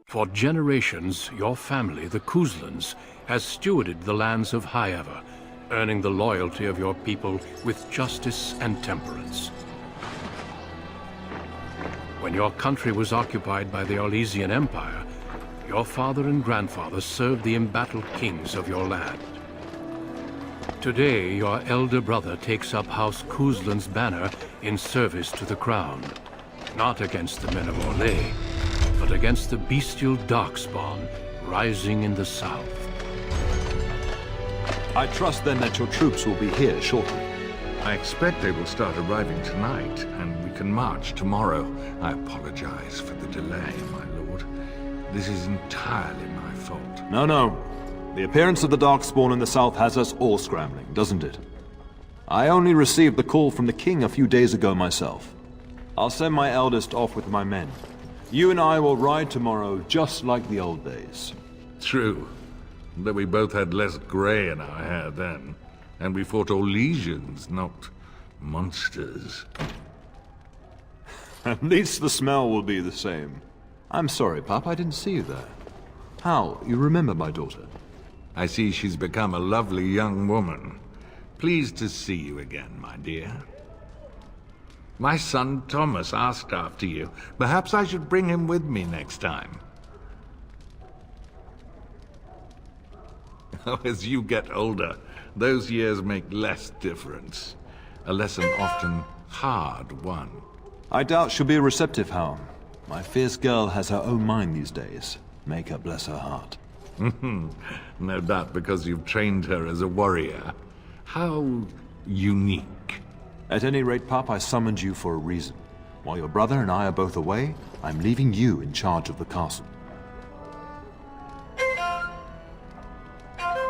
For generations, your family, the Kuzlans, has stewarded the lands of Highever, earning the loyalty of your people with justice and temperance. When your country was occupied by the Orlesian Empire, your father and grandfather served the embattled kings of your land. Today, your elder brother takes up House Kuzlan's banner in service to the crown, not against the men of Orlais, but against the bestial darkspawn rising in the south. I trust then that your troops will be here shortly. I expect they will start arriving tonight, and we can march tomorrow. I apologize for the delay, my lord. This is entirely my fault. No. The appearance of the Darkspawn in the south has us all scrambling, doesn't it? I only received the call from the king a few days ago myself. I'll send my eldest off with my men. You and I will ride tomorrow just like the old days. True. Though we both had less grey in our hair then. And we fought Orlesians, not monsters. At least the smell will be the same. I'm sorry, Pup, I didn't see you there. How? You remember my daughter? I see she's become a lovely young woman. Pleased to see you again, my dear. My son Thomas asked after you. Perhaps I should bring him with me next time. As you get older, those years make less difference. A lesson often hard won. I doubt she'll be receptive, Howe. My fierce girl has her own mind these days. Make her bless her heart. No doubt because you've trained her as a warrior. How unique. At any rate, Pup, I summoned you for a reason. While your brother and I are both away, I'm leaving you in charge of the castle.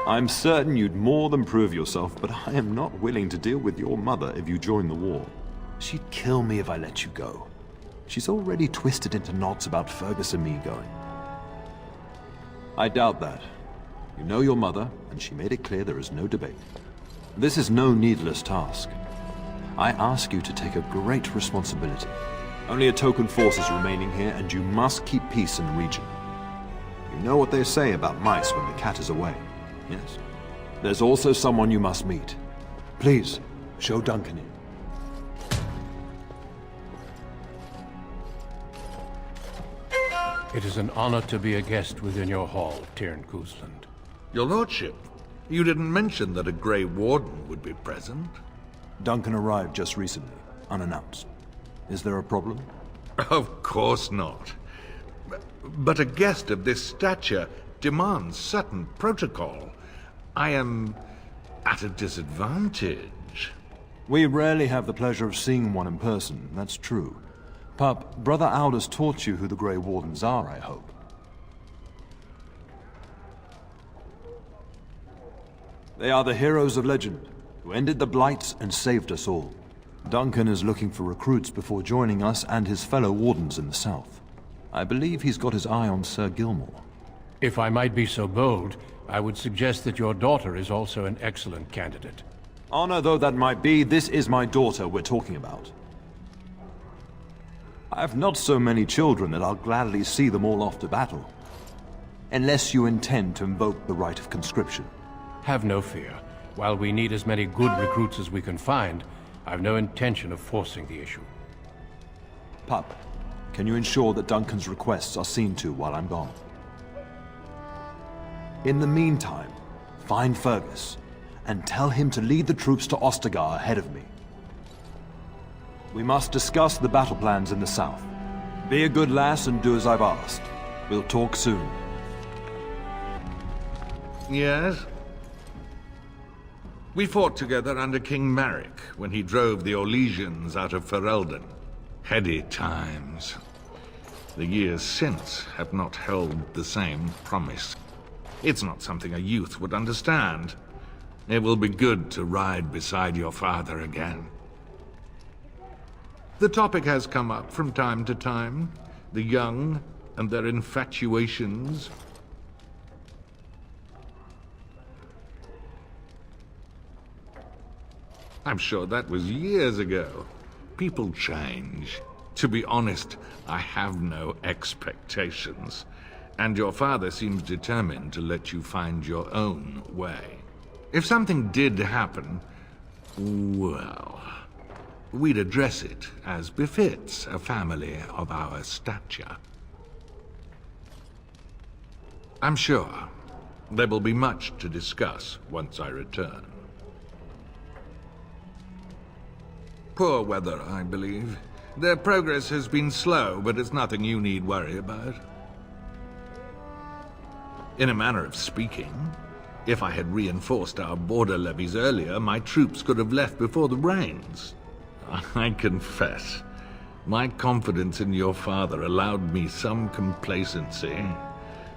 I'm certain you'd more than prove yourself, but I am not willing to deal with your mother if you join the war. She'd kill me if I let you go. She's already twisted into knots about Fergus and me going. I doubt that. You know your mother, and she made it clear there is no debate. This is no needless task. I ask you to take a great responsibility. Only a token force is remaining here, and you must keep peace in the region. You know what they say about mice when the cat is away. Yes. There's also someone you must meet. Please, show Duncan in. It is an honor to be a guest within your hall, Tyrn Kuzland. Your lordship, you didn't mention that a Grey Warden would be present. Duncan arrived just recently, unannounced. Is there a problem? Of course not. But a guest of this stature demands certain protocol. I am at a disadvantage. We rarely have the pleasure of seeing one in person, that's true. Pup, Brother Aldous taught you who the Grey Wardens are, I hope. They are the heroes of legend, who ended the Blights and saved us all. Duncan is looking for recruits before joining us and his fellow Wardens in the south. I believe he's got his eye on Sir Gilmore. If I might be so bold, I would suggest that your daughter is also an excellent candidate. Honor though that might be, this is my daughter we're talking about. I have not so many children that I'll gladly see them all off to battle. Unless you intend to invoke the right of conscription. Have no fear. While we need as many good recruits as we can find, I've no intention of forcing the issue. Pup, can you ensure that Duncan's requests are seen to while I'm gone? In the meantime, find Fergus, and tell him to lead the troops to Ostagar ahead of me. We must discuss the battle plans in the south. Be a good lass and do as I've asked. We'll talk soon. Yes? We fought together under King Maric when he drove the Orlesians out of Ferelden. Heady times. The years since have not held the same promise. It's not something a youth would understand. It will be good to ride beside your father again. The topic has come up from time to time. The young and their infatuations. I'm sure that was years ago. People change. To be honest, I have no expectations. And your father seems determined to let you find your own way. If something did happen, well, we'd address it as befits a family of our stature. I'm sure there will be much to discuss once I return. Poor weather, I believe. Their progress has been slow, but it's nothing you need worry about. In a manner of speaking, if I had reinforced our border levies earlier, my troops could have left before the rains. I confess, my confidence in your father allowed me some complacency.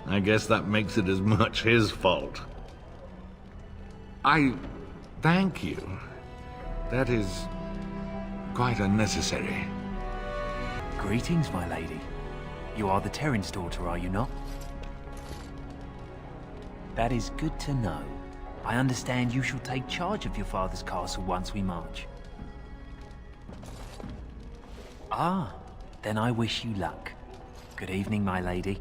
I guess that makes it as much his fault. I thank you. That is quite unnecessary. Greetings, my lady. You are the Terran's daughter, are you not? That is good to know. I understand you shall take charge of your father's castle once we march. Ah, then I wish you luck. Good evening, my lady.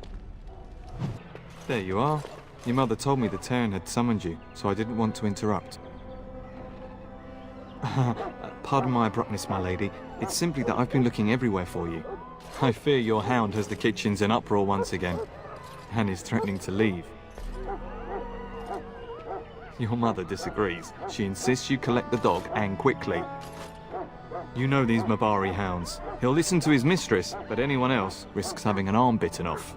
There you are. Your mother told me the Terran had summoned you, so I didn't want to interrupt. Pardon my abruptness, my lady. It's simply that I've been looking everywhere for you. I fear your hound has the kitchens in uproar once again, and is threatening to leave. Your mother disagrees. She insists you collect the dog, and quickly. You know these Mabari hounds. He'll listen to his mistress, but anyone else risks having an arm bitten off.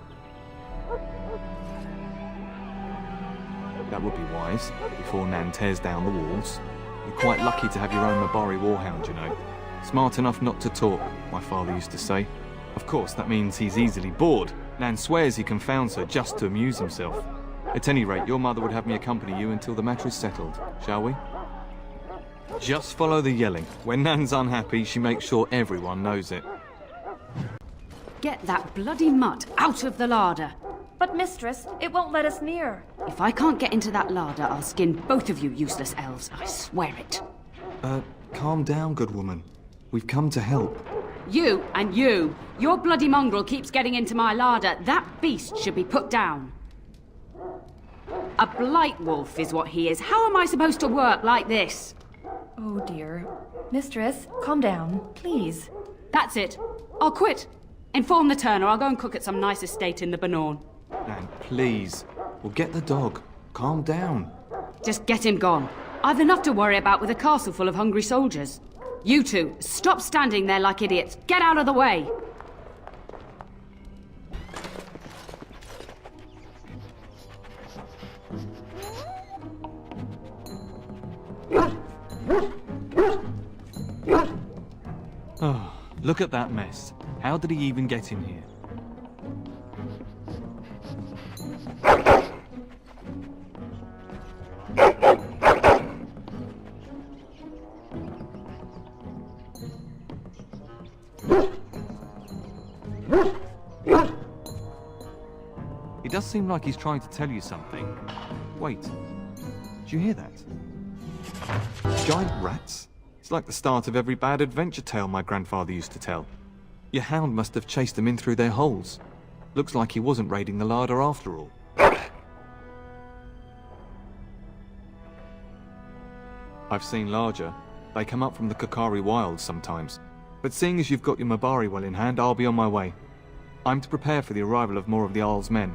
That would be wise, before Nan tears down the walls. You're quite lucky to have your own Mabari warhound, you know. Smart enough not to talk, my father used to say. Of course, that means he's easily bored. Nan swears he confounds her just to amuse himself. At any rate, your mother would have me accompany you until the matter is settled, shall we? Just follow the yelling. When Nan's unhappy, she makes sure everyone knows it. Get that bloody mutt out of the larder. But mistress, it won't let us near. If I can't get into that larder, I'll skin both of you useless elves. I swear it. Calm down, good woman. We've come to help. You and you. Your bloody mongrel keeps getting into my larder. That beast should be put down. A blight wolf is what he is. How am I supposed to work like this? Oh dear. Mistress, calm down, please. That's it. I'll quit. Inform the turner. I'll go and cook at some nice estate in the Banorn. Nan, please. We'll get the dog. Calm down. Just get him gone. I've enough to worry about with a castle full of hungry soldiers. You two, stop standing there like idiots. Get out of the way. Oh, look at that mess. How did he even get in here? It does seem like he's trying to tell you something. Wait, do you hear that? Giant rats? It's like the start of every bad adventure tale my grandfather used to tell. Your hound must have chased them in through their holes. Looks like he wasn't raiding the larder after all. I've seen larger. They come up from the Kakari wilds sometimes. But seeing as you've got your Mabari well in hand, I'll be on my way. I'm to prepare for the arrival of more of the Arl's men.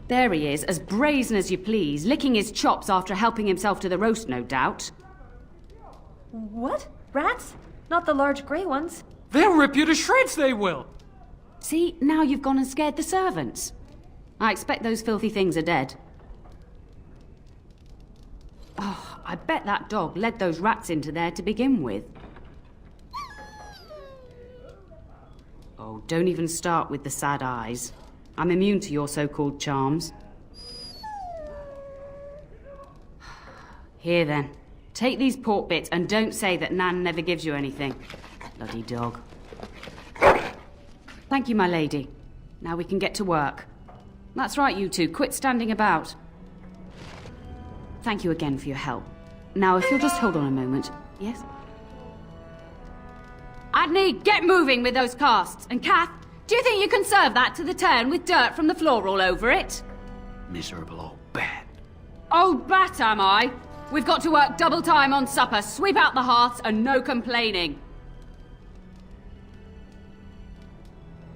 There he is, as brazen as you please, licking his chops after helping himself to the roast, no doubt. What? Rats? Not the large grey ones? They'll rip you to shreds, they will! See, now you've gone and scared the servants. I expect those filthy things are dead. Oh, I bet that dog led those rats into there to begin with. Oh, don't even start with the sad eyes. I'm immune to your so-called charms. Here then, take these pork bits and don't say that Nan never gives you anything. Bloody dog. Thank you, my lady. Now we can get to work. That's right, you two. Quit standing about. Thank you again for your help. Now, if you'll just hold on a moment. Yes? I Radney, get moving with those casts. And Kath, do you think you can serve that to the turn with dirt from the floor all over it? Miserable old bat. Old bat, am I? We've got to work double time on supper, sweep out the hearths, and no complaining.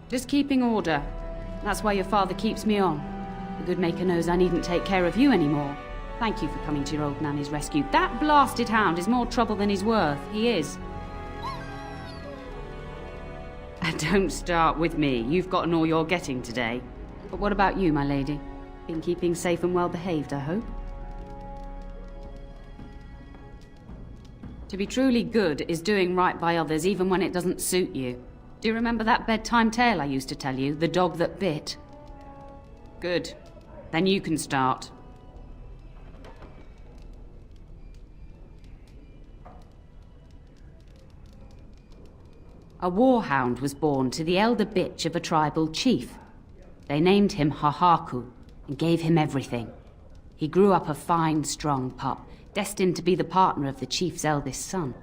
Just keeping order. That's why your father keeps me on. The good maker knows I needn't take care of you anymore. Thank you for coming to your old nanny's rescue. That blasted hound is more trouble than he's worth. He is. And don't start with me. You've gotten all you're getting today. But what about you, my lady? Been keeping safe and well behaved, I hope? To be truly good is doing right by others even when it doesn't suit you. Do you remember that bedtime tale I used to tell you? The dog that bit? Good. Then you can start. A warhound was born to the elder bitch of a tribal chief. They named him Hahaku and gave him everything. He grew up a fine, strong pup, destined to be the partner of the chief's eldest son.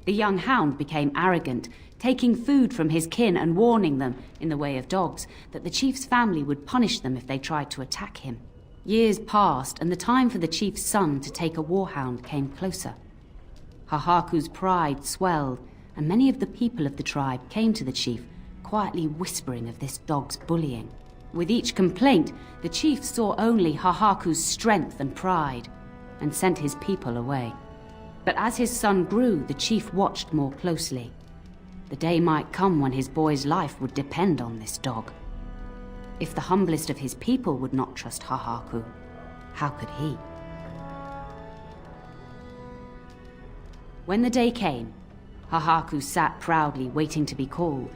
The young hound became arrogant, taking food from his kin and warning them, in the way of dogs, that the chief's family would punish them if they tried to attack him. Years passed, and the time for the chief's son to take a warhound came closer. Hahaku's pride swelled, and many of the people of the tribe came to the chief, quietly whispering of this dog's bullying. With each complaint, the chief saw only Hahaku's strength and pride, and sent his people away. But as his son grew, the chief watched more closely. The day might come when his boy's life would depend on this dog. If the humblest of his people would not trust Hahaku, how could he? When the day came, Hahaku sat proudly waiting to be called,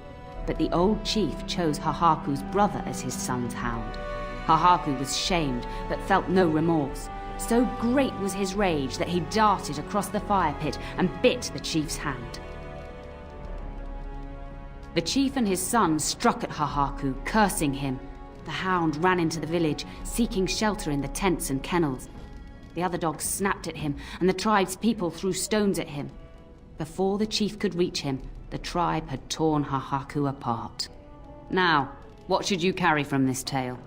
but the old chief chose Hahaku's brother as his son's hound. Hahaku was shamed, but felt no remorse. So great was his rage that he darted across the fire pit and bit the chief's hand. The chief and his son struck at Hahaku, cursing him. The hound ran into the village, seeking shelter in the tents and kennels. The other dogs snapped at him, and the tribe's people threw stones at him. Before the chief could reach him, the tribe had torn Hahaku apart. Now, what should you carry from this tale?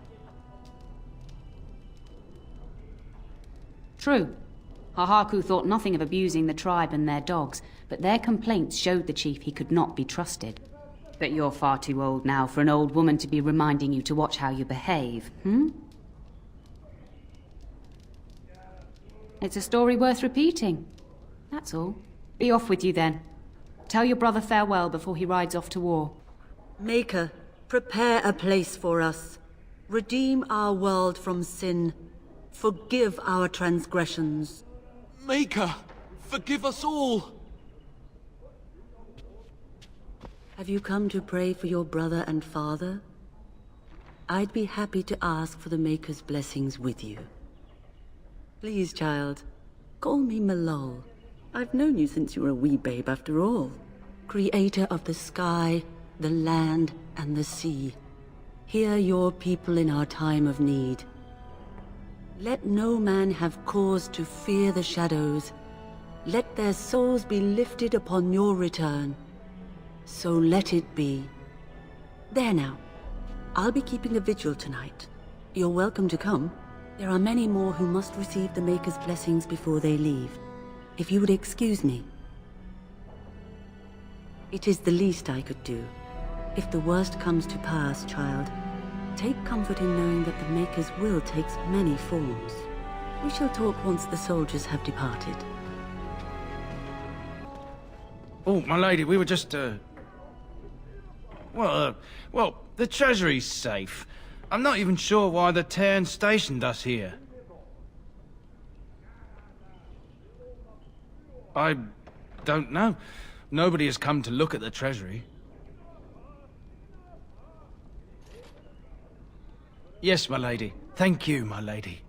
True. Hahaku thought nothing of abusing the tribe and their dogs, but their complaints showed the chief he could not be trusted. But you're far too old now for an old woman to be reminding you to watch how you behave, It's a story worth repeating. That's all. Be off with you then. Tell your brother farewell before he rides off to war. Maker, prepare a place for us. Redeem our world from sin. Forgive our transgressions. Maker, forgive us all! Have you come to pray for your brother and father? I'd be happy to ask for the Maker's blessings with you. Please, child, call me Malol. I've known you since you were a wee babe after all. Creator of the sky, the land, and the sea. Hear your people in our time of need. Let no man have cause to fear the shadows. Let their souls be lifted upon your return. So let it be. There now. I'll be keeping a vigil tonight. You're welcome to come. There are many more who must receive the Maker's blessings before they leave. If you would excuse me. It is the least I could do. If the worst comes to pass, child, take comfort in knowing that the Maker's will takes many forms. We shall talk once the soldiers have departed. Oh, my lady, we were just, well, the treasury's safe. I'm not even sure why the Terran stationed us here. I don't know. Nobody has come to look at the treasury. Yes, my lady. Thank you, my lady.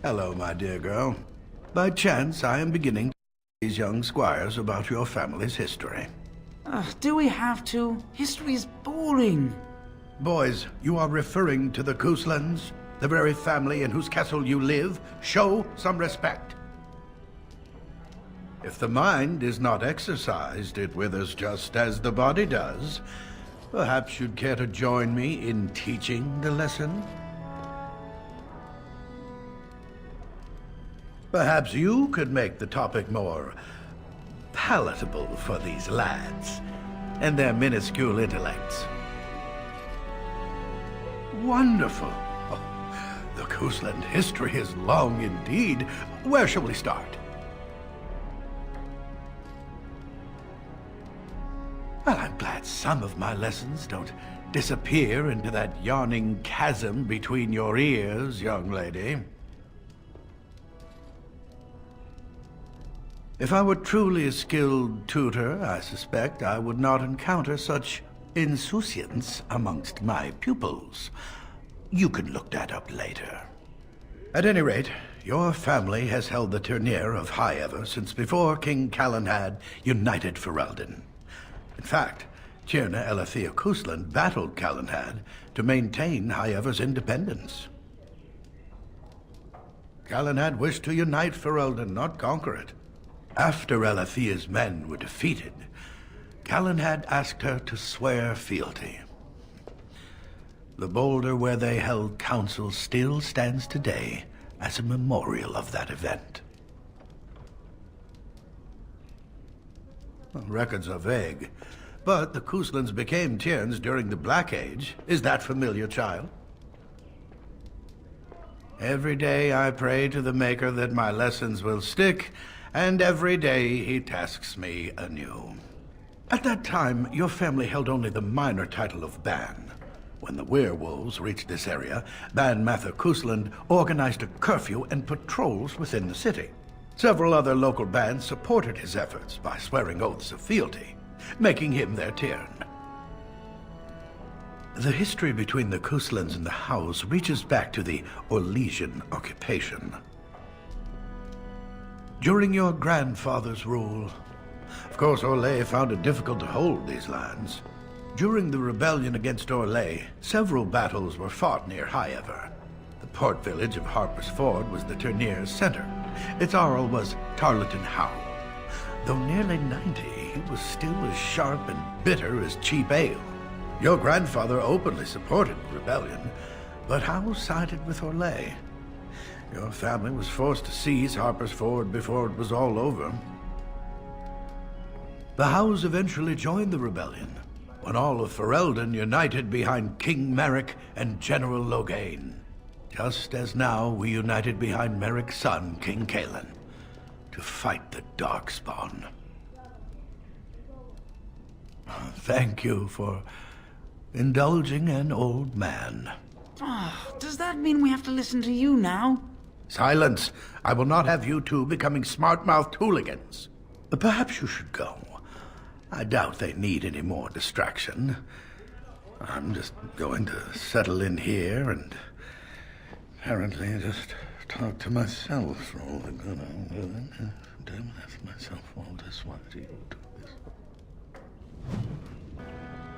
Hello, my dear girl. By chance, I am beginning to tell these young squires about your family's history. Do we have to? History is boring. Boys, you are referring to the Kuslans, the very family in whose castle you live. Show some respect. If the mind is not exercised, it withers just as the body does. Perhaps you'd care to join me in teaching the lesson? Perhaps you could make the topic more palatable for these lads and their minuscule intellects. Wonderful. Oh, the Coastland history is long indeed. Where shall we start? Well, I'm glad some of my lessons don't disappear into that yawning chasm between your ears, young lady. If I were truly a skilled tutor, I suspect I would not encounter such insouciance amongst my pupils. You can look that up later. At any rate, your family has held the tournure of High Ever since before King Callan had united Ferelden. In fact, Tierna Elithia Coastland battled Calenhad to maintain High Ever's independence. Calenhad wished to unite Ferelden, not conquer it. After Elithia's men were defeated, Calenhad asked her to swear fealty. The boulder where they held council still stands today as a memorial of that event. Well, records are vague, but the Coastlands became Tierns during the Black Age. Is that familiar, child? Every day I pray to the Maker that my lessons will stick, and every day he tasks me anew. At that time, your family held only the minor title of Ban. When the werewolves reached this area, Ban Mather Coastland organized a curfew and patrols within the city. Several other local bands supported his efforts by swearing oaths of fealty, making him their Tiern. The history between the Coastlands and the House reaches back to the Orlesian occupation. During your grandfather's rule, of course, Orlais found it difficult to hold these lands. During the rebellion against Orlais, several battles were fought near High Ever. The port village of Harper's Ford was the tourneur's center. Its Arl was Tarleton Howe. Though nearly 90, he was still as sharp and bitter as cheap ale. Your grandfather openly supported the rebellion, but Howe sided with Orlais. Your family was forced to seize Harper's Ford before it was all over. The Howes eventually joined the rebellion, when all of Ferelden united behind King Merrick and General Loghain. Just as now we united behind Merrick's son, King Callan, to fight the Darkspawn. Thank you for indulging an old man. Does that mean we have to listen to you now? Silence! I will not have you two becoming smart-mouthed hooligans. Perhaps you should go. I doubt they need any more distraction. I'm just going to settle in here and apparently just talk to myself for all the good I'm doing. Damn myself all this. Why do you do this?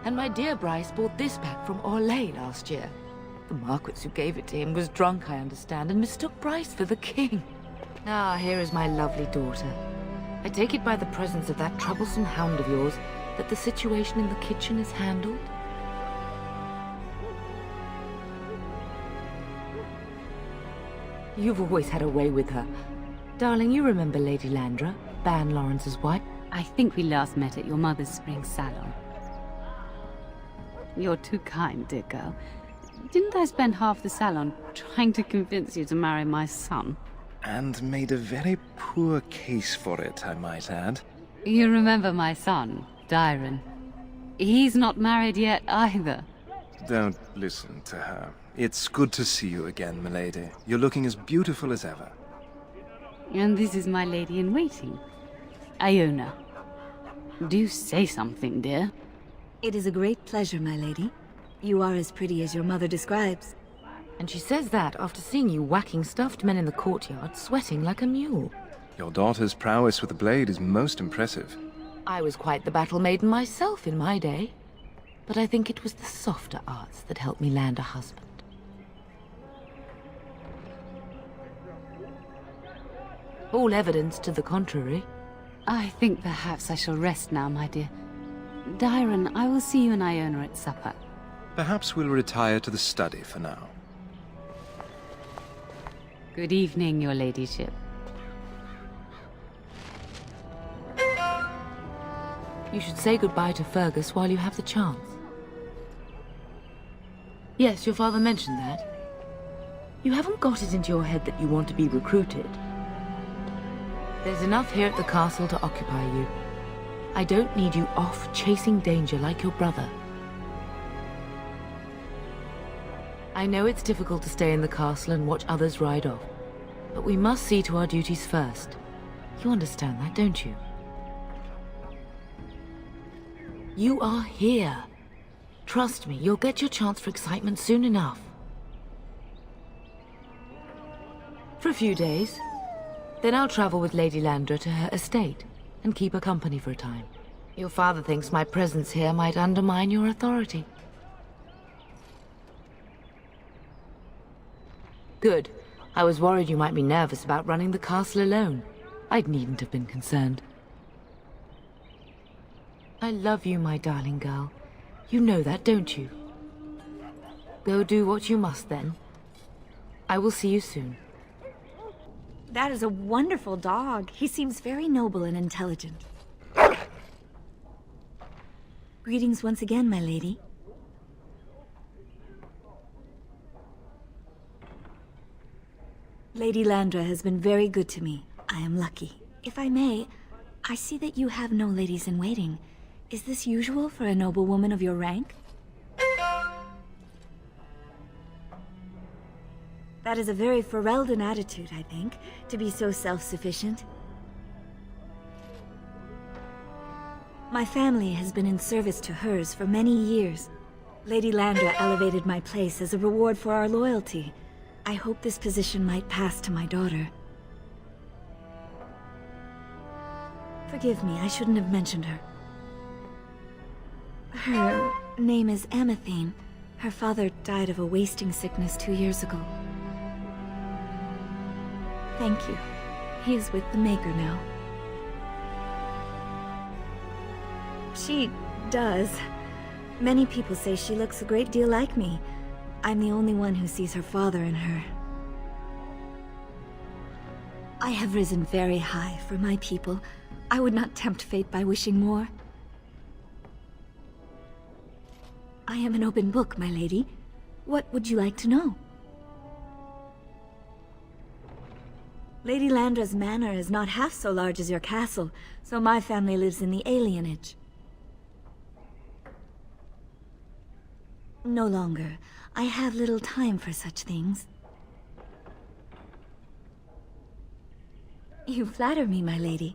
And my dear Bryce bought this back from Orlais last year. The Marquis who gave it to him was drunk, I understand, and mistook Bryce for the king. Ah, here is my lovely daughter. I take it by the presence of that troublesome hound of yours that the situation in the kitchen is handled? You've always had a way with her. Darling, you remember Lady Landra, Ban Lawrence's wife? I think we last met at your mother's spring salon. You're too kind, dear girl. Didn't I spend half the salon trying to convince you to marry my son? And made a very poor case for it, I might add. You remember my son, Dyron. He's not married yet either. Don't listen to her. It's good to see you again, milady. You're looking as beautiful as ever. And this is my lady-in-waiting, Iona. Do say something, dear. It is a great pleasure, my lady. You are as pretty as your mother describes. And she says that after seeing you whacking stuffed men in the courtyard, sweating like a mule. Your daughter's prowess with the blade is most impressive. I was quite the battle maiden myself in my day. But I think it was the softer arts that helped me land a husband. All evidence to the contrary. I think perhaps I shall rest now, my dear. Dyron, I will see you and Iona at supper. Perhaps we'll retire to the study for now. Good evening, your ladyship. You should say goodbye to Fergus while you have the chance. Yes, your father mentioned that. You haven't got it into your head that you want to be recruited. There's enough here at the castle to occupy you. I don't need you off chasing danger like your brother. I know it's difficult to stay in the castle and watch others ride off, but we must see to our duties first. You understand that, don't you? You are here. Trust me, you'll get your chance for excitement soon enough. For a few days. Then I'll travel with Lady Landra to her estate and keep her company for a time. Your father thinks my presence here might undermine your authority. Good. I was worried you might be nervous about running the castle alone. I needn't have been concerned. I love you, my darling girl. You know that, don't you? Go do what you must, then. I will see you soon. That is a wonderful dog. He seems very noble and intelligent. Greetings once again, my lady. Lady Landra has been very good to me. I am lucky. If I may, I see that you have no ladies in waiting. Is this usual for a noblewoman of your rank? That is a very Ferelden attitude, I think, to be so self-sufficient. My family has been in service to hers for many years. Lady Landra elevated my place as a reward for our loyalty. I hope this position might pass to my daughter. Forgive me, I shouldn't have mentioned her. Her name is Amathine. Her father died of a wasting sickness 2 years ago. Thank you. He is with the Maker now. She does. Many people say she looks a great deal like me. I'm the only one who sees her father in her. I have risen very high for my people. I would not tempt fate by wishing more. I am an open book, my lady. What would you like to know? Lady Landra's manor is not half so large as your castle, so my family lives in the alienage. No longer. I have little time for such things. You flatter me, my lady.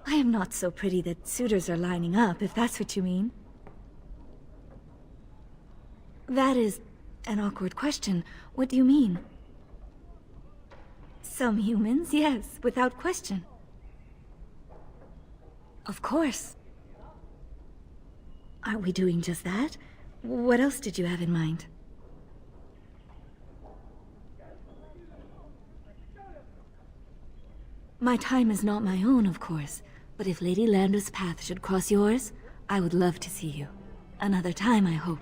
I am not so pretty that suitors are lining up, if that's what you mean. That is an awkward question. What do you mean? Some humans, yes, without question. Of course. Aren't we doing just that? What else did you have in mind? My time is not my own, of course, but if Lady Landra's path should cross yours, I would love to see you. Another time, I hope.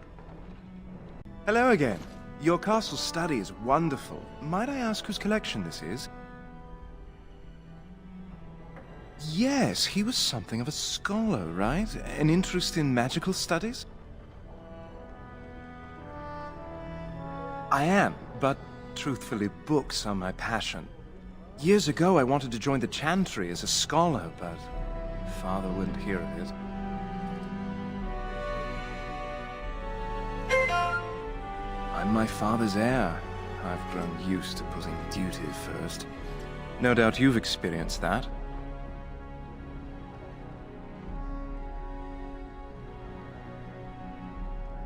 Hello again. Your castle study is wonderful. Might I ask whose collection this is? Yes, he was something of a scholar, right? An interest in magical studies? I am, but truthfully, books are my passion. Years ago, I wanted to join the Chantry as a scholar, but Father wouldn't hear of it. I'm my father's heir. I've grown used to putting duty first. No doubt you've experienced that.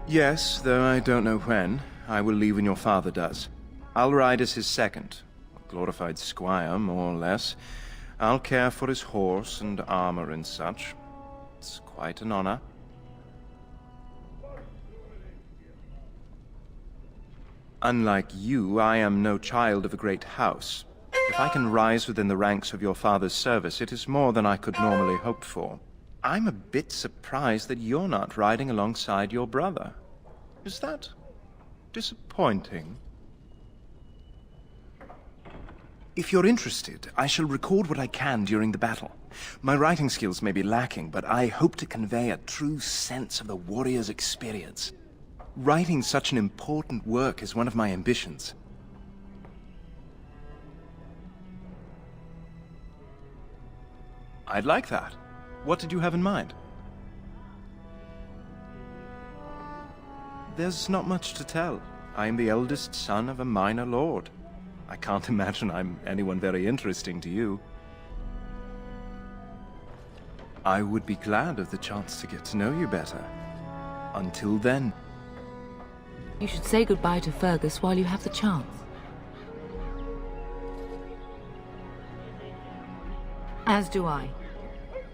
Yes, though I don't know when. I will leave when your father does. I'll ride as his second. A glorified squire, more or less. I'll care for his horse and armor and such. It's quite an honor. Unlike you, I am no child of a great house. If If I can rise within the ranks of your father's service, it is more than I could normally hope for. I'm a bit surprised that you're not riding alongside your brother. Is that disappointing? If you're interested, I shall record what I can during the battle. My writing skills may be lacking, but I hope to convey a true sense of the warrior's experience. Writing such an important work is one of my ambitions. I'd like that. What did you have in mind? There's not much to tell. I am the eldest son of a minor lord. I can't imagine I'm anyone very interesting to you. I would be glad of the chance to get to know you better. Until then. You should say goodbye to Fergus while you have the chance. As do I.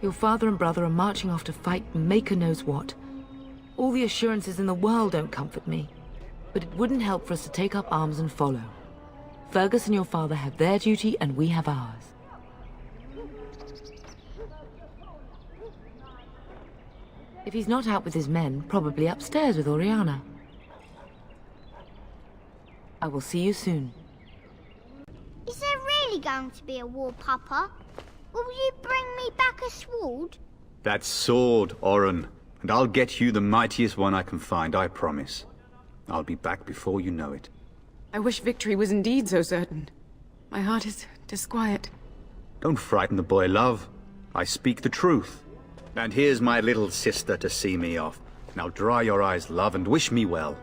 Your father and brother are marching off to fight Maker knows what. All the assurances in the world don't comfort me. But it wouldn't help for us to take up arms and follow. Fergus and your father have their duty, and we have ours. If he's not out with his men, probably upstairs with Oriana. I will see you soon. Is there really going to be a war, Papa? Will you bring me back a sword? That sword, Oren. And I'll get you the mightiest one I can find, I promise. I'll be back before you know it. I wish victory was indeed so certain. My heart is disquiet. Don't frighten the boy, love. I speak the truth. And here's my little sister to see me off. Now dry your eyes, love, and wish me well.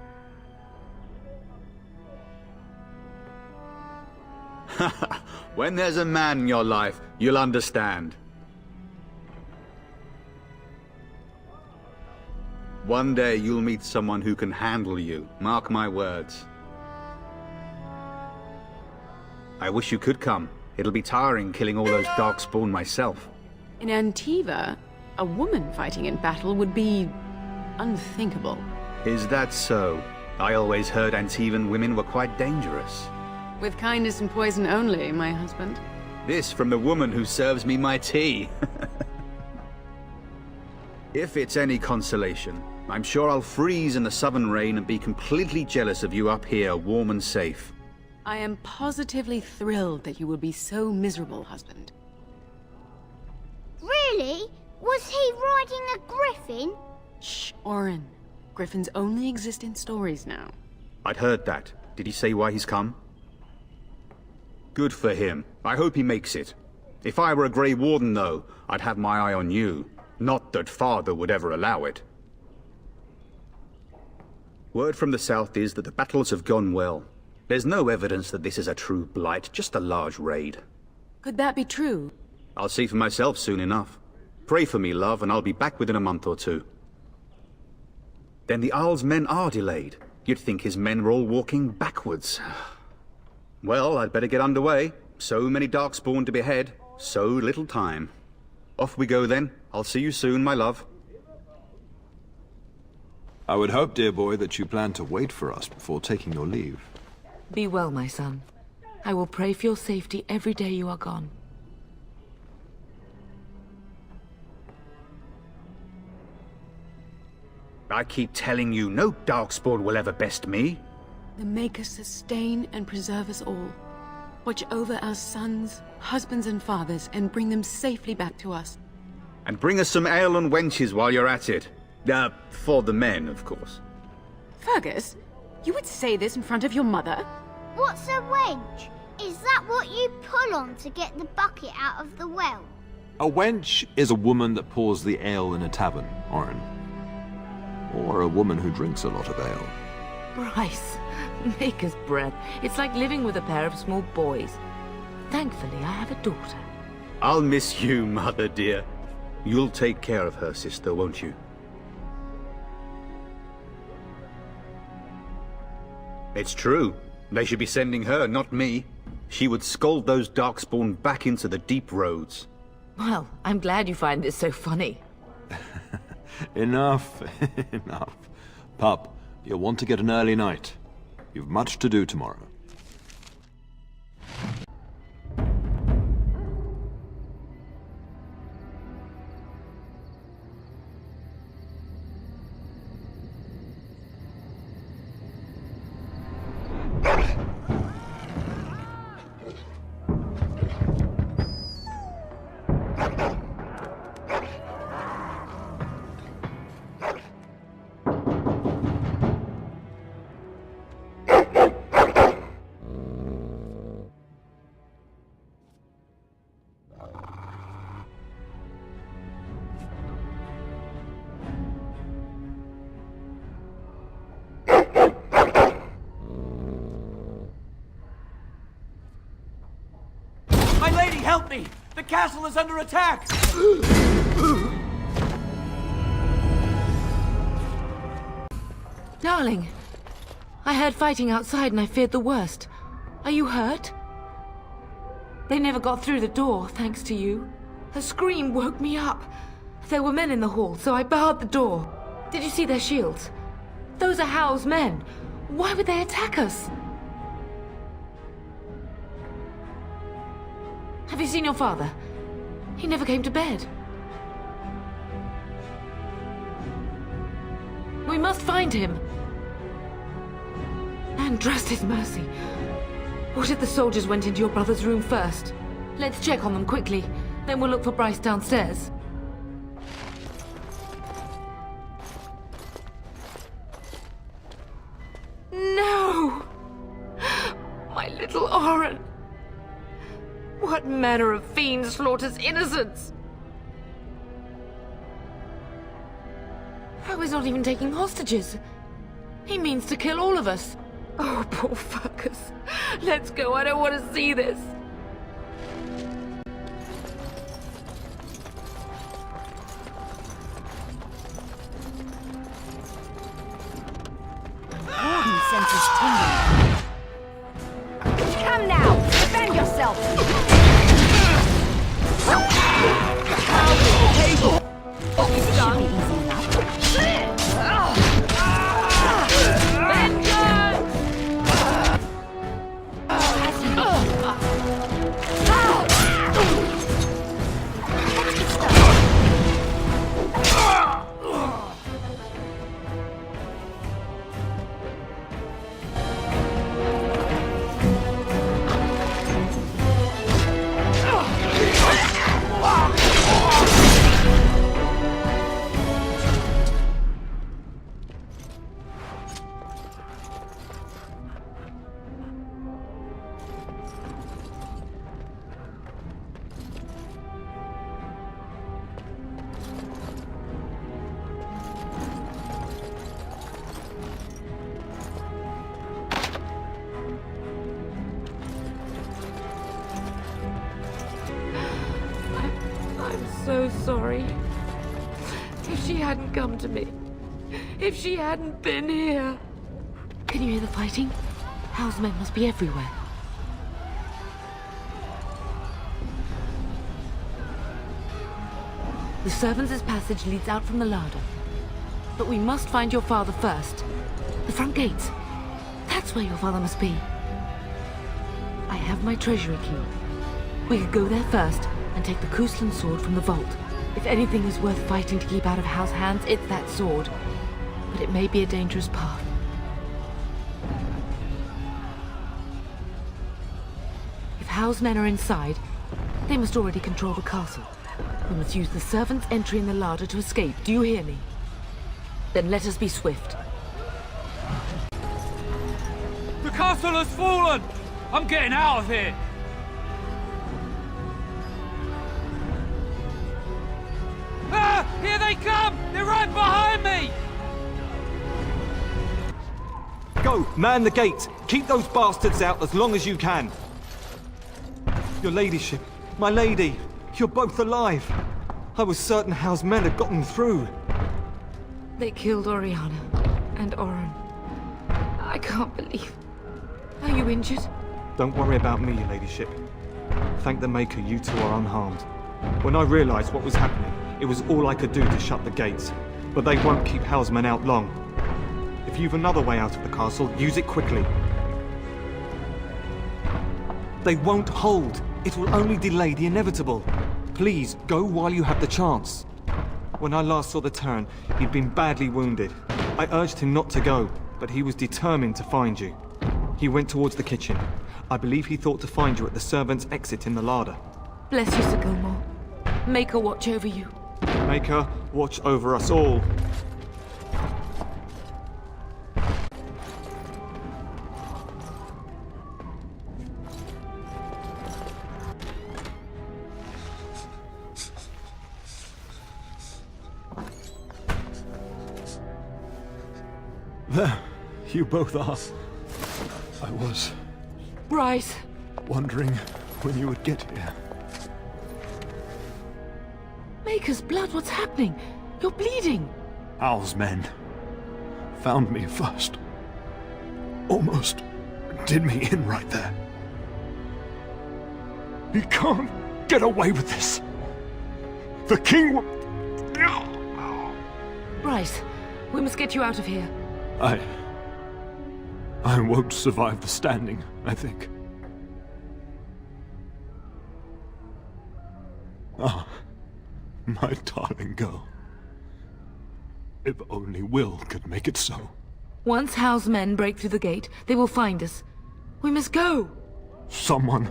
When there's a man in your life, you'll understand. One day you'll meet someone who can handle you, mark my words. I wish you could come. It'll be tiring killing all those darkspawn myself. In Antiva, a woman fighting in battle would be unthinkable. Is that so? I always heard Antivan women were quite dangerous. With kindness and poison only, my husband. This from the woman who serves me my tea. If it's any consolation, I'm sure I'll freeze in the southern rain and be completely jealous of you up here, warm and safe. I am positively thrilled that you will be so miserable, husband. Really? Was he riding a griffin? Shh, Oren. Griffins only exist in stories now. I'd heard that. Did he say why he's come? Good for him. I hope he makes it. If I were a Grey Warden, though, I'd have my eye on you. Not that Father would ever allow it. Word from the south is that the battles have gone well. There's no evidence that this is a true blight, just a large raid. Could that be true? I'll see for myself soon enough. Pray for me, love, and I'll be back within a month or two. Then the Isle's men are delayed. You'd think his men were all walking backwards. Well, I'd better get underway. So many darkspawn to behead, so little time. Off we go then. I'll see you soon, my love. I would hope, dear boy, that you plan to wait for us before taking your leave. Be well, my son. I will pray for your safety every day you are gone. I keep telling you, no darkspawn will ever best me. The Maker sustain and preserve us all. Watch over our sons, husbands and fathers, and bring them safely back to us. And bring us some ale and wenches while you're at it. For the men, of course. Fergus, you would say this in front of your mother? What's a wench? Is that what you pull on to get the bucket out of the well? A wench is a woman that pours the ale in a tavern, Oren. Or a woman who drinks a lot of ale. Bryce, Maker's breath. It's like living with a pair of small boys. Thankfully, I have a daughter. I'll miss you, mother dear. You'll take care of her, sister, won't you? It's true. They should be sending her, not me. She would scold those darkspawn back into the deep roads. Well, I'm glad you find this so funny. Enough, enough. Pup, you'll want to get an early night. You've much to do tomorrow. help me! The castle is under attack! Darling, I heard fighting outside and I feared the worst. Are you hurt? They never got through the door, thanks to you. Her scream woke me up. There were men in the hall, so I barred the door. Did you see their shields? Those are Hal's men. Why would they attack us? Have you seen your father? He never came to bed. We must find him. And trust his mercy. What if the soldiers went into your brother's room first? Let's check on them quickly. Then we'll look for Bryce downstairs. No! My little Oren! What manner of fiend slaughters innocents? Oh, he's not even taking hostages. He means to kill all of us. Oh, poor Fergus. Let's go, I don't want to see this. Warden senses tingling. Come now! Defend yourself! This should be easy enough. So sorry. If she hadn't come to me. If she hadn't been here. Can you hear the fighting? Hal's men must be everywhere. The servants' passage leads out from the larder. But we must find your father first. The front gates. That's where your father must be. I have my treasury key. We could go there first and take the Kuslan sword from the vault. If anything is worth fighting to keep out of Hal's hands, it's that sword. But it may be a dangerous path. If Hal's men are inside, they must already control the castle. We must use the servants' entry in the larder to escape. Do you hear me? Then let us be swift. The castle has fallen! I'm getting out of here! Ah! Here they come! They're right behind me! Go! Man the gates! Keep those bastards out as long as you can! Your ladyship, my lady, you're both alive! I was certain Hal's men had gotten through. They killed Oriana and Oren. I can't believe... Are you injured? Don't worry about me, your ladyship. Thank the Maker you two are unharmed. When I realized what was happening, it was all I could do to shut the gates. But they won't keep Hal's men out long. If you've another way out of the castle, use it quickly. They won't hold. It will only delay the inevitable. Please, go while you have the chance. When I last saw the Terran, he'd been badly wounded. I urged him not to go, but he was determined to find you. He went towards the kitchen. I believe he thought to find you at the servants' exit in the larder. Bless you, Sir Gilmore. Maker watch over you. Maker, watch over us all. There, you both are. I was Bryce. wondering when you would get here. Maker's blood, what's happening? You're bleeding. Al's men found me first. Almost did me in right there. He can't get away with this. The king will... Bryce, we must get you out of here. I won't survive the standing, I think. Ah, my darling girl. If only Will could make it so. Once Hal's men break through the gate, they will find us. We must go. Someone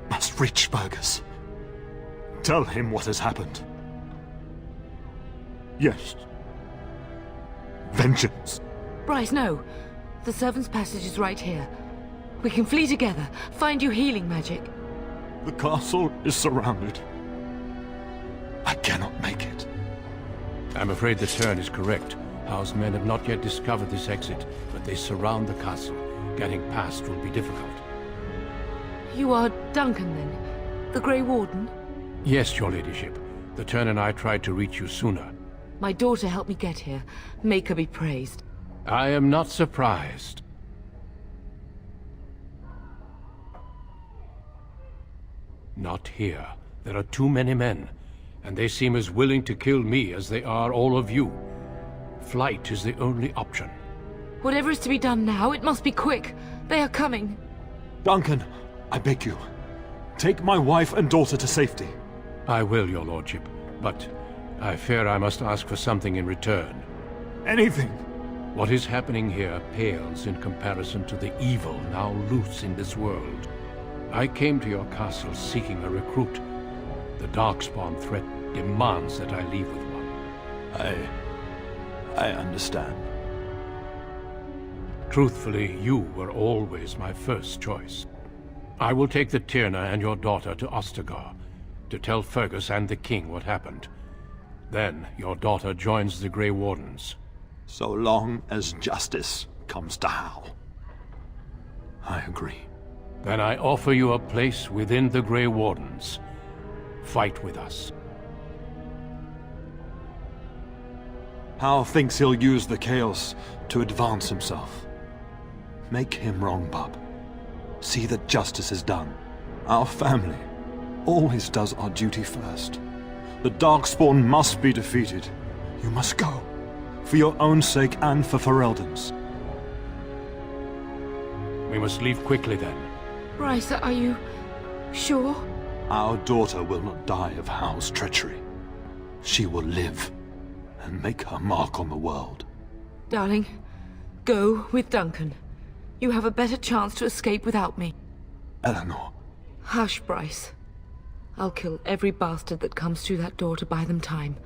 must reach Fergus. Tell him what has happened. Yes. Vengeance. Bryce, no. The servant's passage is right here. We can flee together, find you healing magic. The castle is surrounded. I cannot make it. I'm afraid the Turn is correct. Howe's men have not yet discovered this exit, but they surround the castle. Getting past will be difficult. You are Duncan, then? The Grey Warden? Yes, your ladyship. The Turn and I tried to reach you sooner. My daughter helped me get here. Make her be praised. I am not surprised. Not here. There are too many men, and they seem as willing to kill me as they are all of you. Flight is the only option. Whatever is to be done now, it must be quick. They are coming. Duncan, I beg you. Take my wife and daughter to safety. I will, your lordship, but I fear I must ask for something in return. Anything. What is happening here pales in comparison to the evil now loose in this world. I came to your castle seeking a recruit. The Darkspawn threat demands that I leave with one. I understand. Truthfully, you were always my first choice. I will take the Tyrna and your daughter to Ostagar, to tell Fergus and the king what happened. Then your daughter joins the Grey Wardens. So long as justice comes to Hal. I agree. Then I offer you a place within the Grey Wardens. Fight with us. Hal thinks he'll use the chaos to advance himself. Make him wrong, bub. See that justice is done. Our family always does our duty first. The Darkspawn must be defeated. You must go. For your own sake and for Ferelden's. We must leave quickly then. Bryce, are you sure? Our daughter will not die of Hal's treachery. She will live and make her mark on the world. Darling, go with Duncan. You have a better chance to escape without me. Eleanor. Hush, Bryce. I'll kill every bastard that comes through that door to buy them time.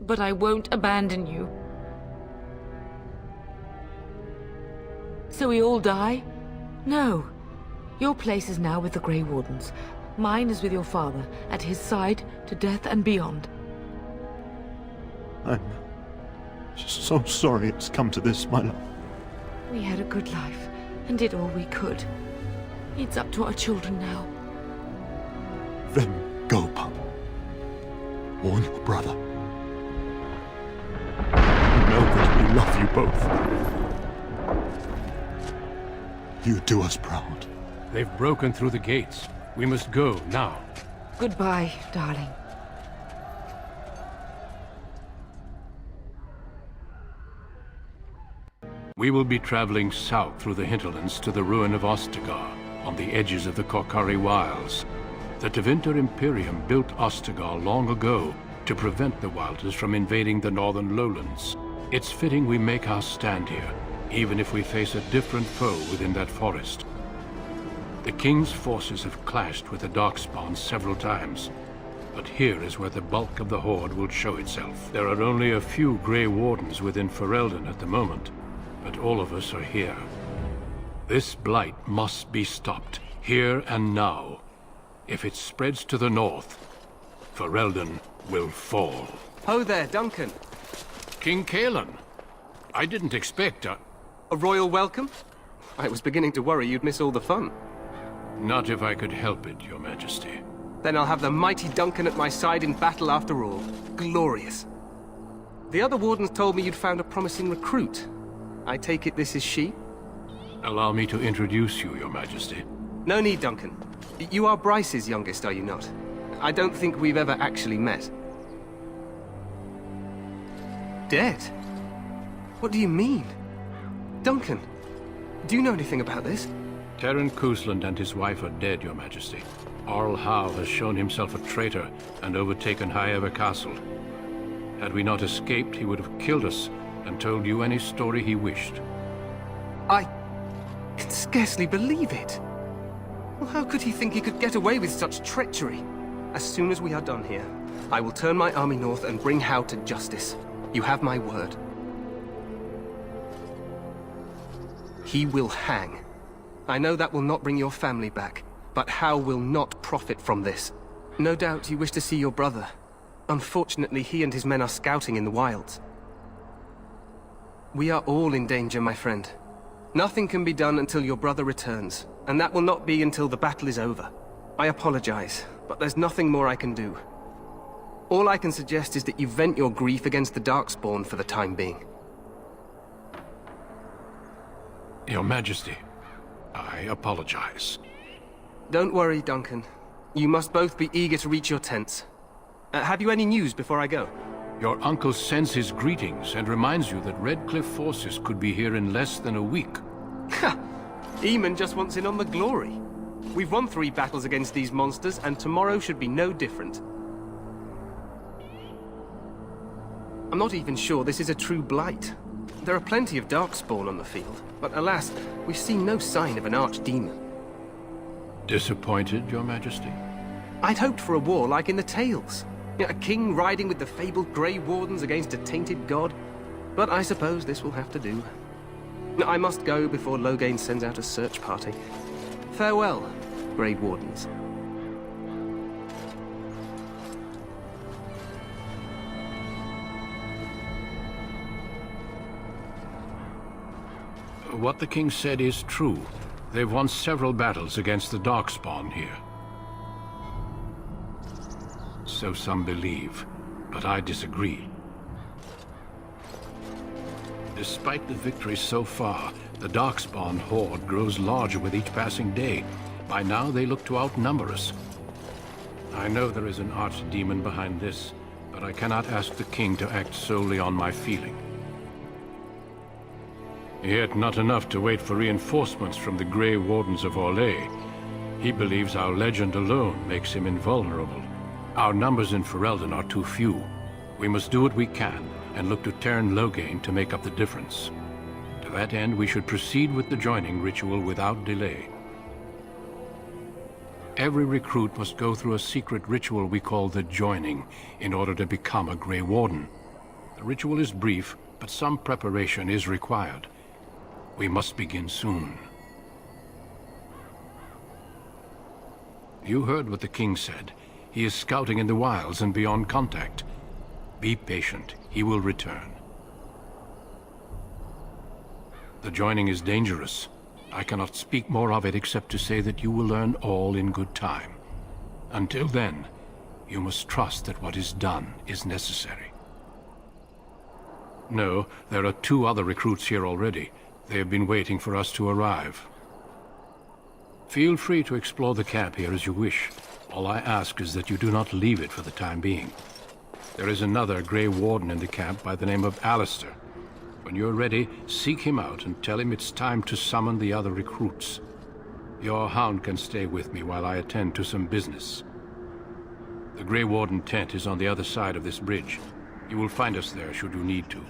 But I won't abandon you. So we all die? No. Your place is now with the Grey Wardens. Mine is with your father, at his side, to death and beyond. I'm so sorry it's come to this, my love. We had a good life, and did all we could. It's up to our children now. Then go, pup. Warn your brother. Know that we love you both. You do us proud. They've broken through the gates. We must go now. Goodbye, darling. We will be traveling south through the hinterlands to the ruin of Ostagar, on the edges of the Korkari Wilds. The Tevinter Imperium built Ostagar long ago to prevent the Wilders from invading the northern lowlands. It's fitting we make our stand here, even if we face a different foe within that forest. The King's forces have clashed with the Darkspawn several times, but here is where the bulk of the Horde will show itself. There are only a few Grey Wardens within Ferelden at the moment, but all of us are here. This blight must be stopped, here and now. If it spreads to the north, Ferelden will fall. Ho there, Duncan. King Kaelan. I didn't expect a royal welcome? I was beginning to worry you'd miss all the fun. Not if I could help it, Your Majesty. Then I'll have the mighty Duncan at my side in battle after all. Glorious. The other wardens told me you'd found a promising recruit. I take it this is she? Allow me to introduce you, Your Majesty. No need, Duncan. You are Bryce's youngest, are you not? I don't think we've ever actually met. Dead? What do you mean? Duncan, do you know anything about this? Terran Cousland and his wife are dead, Your Majesty. Arl Howe has shown himself a traitor and overtaken Highever Castle. Had we not escaped, he would have killed us and told you any story he wished. I can scarcely believe it. Well, how could he think he could get away with such treachery? As soon as we are done here, I will turn my army north and bring Howe to justice. You have my word. He will hang. I know that will not bring your family back, but Howe will not profit from this. No doubt you wish to see your brother. Unfortunately, he and his men are scouting in the wilds. We are all in danger, my friend. Nothing can be done until your brother returns, and that will not be until the battle is over. I apologize, but there's nothing more I can do. All I can suggest is that you vent your grief against the Darkspawn for the time being. Your Majesty, I apologize. Don't worry, Duncan. You must both be eager to reach your tents. Have you any news before I go? Your uncle sends his greetings and reminds you that Redcliffe forces could be here in less than a week. Ha! Eamon just wants in on the glory. We've won 3 battles against these monsters, and tomorrow should be no different. I'm not even sure this is a true blight. There are plenty of Darkspawn on the field, but alas, we've seen no sign of an archdemon. Disappointed, Your Majesty? I'd hoped for a war like in the tales. A king riding with the fabled Grey Wardens against a tainted god. But I suppose this will have to do. I must go before Loghain sends out a search party. Farewell, Grey Wardens. What the king said is true. They've won several battles against the Darkspawn here. So some believe, but I disagree. Despite the victory so far, the Darkspawn horde grows larger with each passing day. By now, they look to outnumber us. I know there is an archdemon behind this, but I cannot ask the king to act solely on my feeling. Yet not enough to wait for reinforcements from the Grey Wardens of Orlais. He believes our legend alone makes him invulnerable. Our numbers in Ferelden are too few. We must do what we can, and look to Terran Loghain to make up the difference. To that end, we should proceed with the joining ritual without delay. Every recruit must go through a secret ritual we call the joining, in order to become a Grey Warden. The ritual is brief, but some preparation is required. We must begin soon. You heard what the king said. He is scouting in the wilds and beyond contact. Be patient. He will return. The joining is dangerous. I cannot speak more of it except to say that you will learn all in good time. Until then, you must trust that what is done is necessary. No, there are 2 other recruits here already. They have been waiting for us to arrive. Feel free to explore the camp here as you wish. All I ask is that you do not leave it for the time being. There is another Grey Warden in the camp by the name of Alistair. When you're ready, seek him out and tell him it's time to summon the other recruits. Your hound can stay with me while I attend to some business. The Grey Warden tent is on the other side of this bridge. You will find us there should you need to.